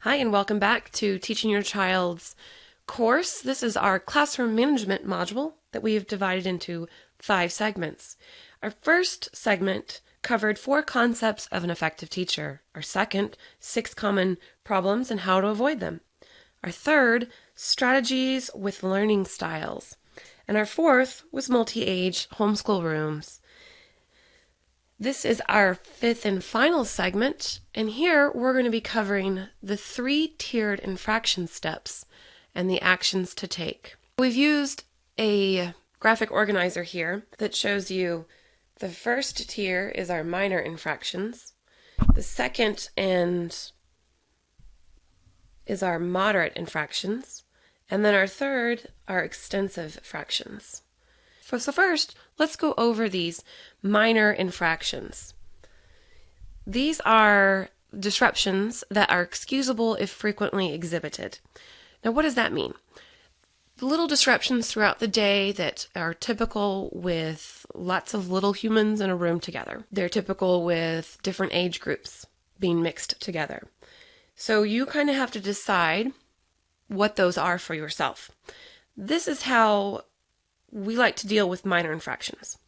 Hi, and welcome back to Teaching Your Child's course. This is our classroom management module that we have divided into 5 segments. Our first segment covered 4 concepts of an effective teacher. Our second, 6 common problems and how to avoid them. Our third, strategies with learning styles. And our fourth was multi-age homeschool rooms. This is our 5th and final segment, and here we're going to be covering the 3-tiered infraction steps and the actions to take. We've used a graphic organizer here that shows you the first tier is our minor infractions, the second is our moderate infractions, and then our third are extensive fractions. So first, let's go over these minor infractions. These are disruptions that are excusable if frequently exhibited. Now, what does that mean? Little disruptions throughout the day that are typical with lots of little humans in a room together. They're typical with different age groups being mixed together. So you kind of have to decide what those are for yourself. This is how we like to deal with minor infractions.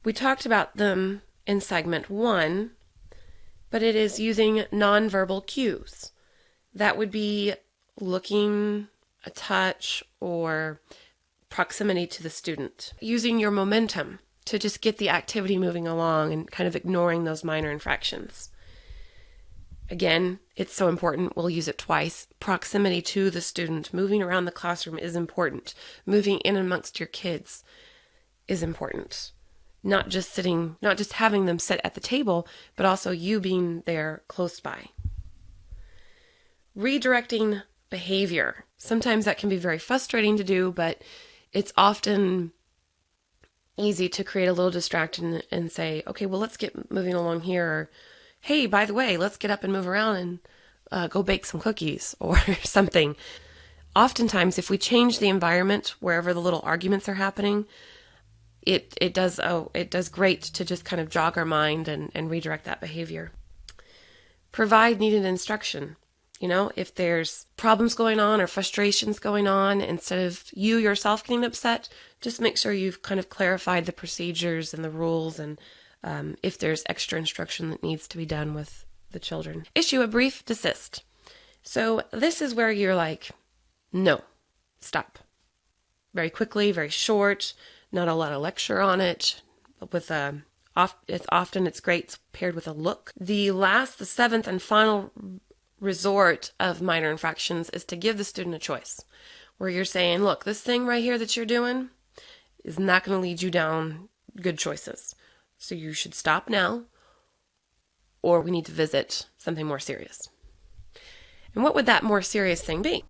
We talked about them in segment 1, but it is using nonverbal cues. That would be looking, a touch, or proximity to the student. Using your momentum to just get the activity moving along and kind of ignoring those minor infractions. Again, it's so important, we'll use it twice. Proximity to the student, moving around the classroom is important. Moving in amongst your kids is important. Not just having them sit at the table, but also you being there close by. Redirecting behavior. Sometimes that can be very frustrating to do, but it's often easy to create a little distraction and say, okay, well, let's get moving along here, or hey, by the way, let's get up and move around and go bake some cookies or something. Oftentimes, if we change the environment wherever the little arguments are happening, it does great to just kind of jog our mind and redirect that behavior. Provide needed instruction. You know, if there's problems going on or frustrations going on, instead of you yourself getting upset, just make sure you've kind of clarified the procedures and the rules, and if there's extra instruction that needs to be done with the children. Issue a brief desist. So this is where you're like, no, stop. Very quickly, very short, not a lot of lecture on it. It's great, it's paired with a look. The 7th and final resort of minor infractions is to give the student a choice, where you're saying, look, this thing right here that you're doing is not going to lead you down good choices. So you should stop now, or we need to visit something more serious. And what would that more serious thing be?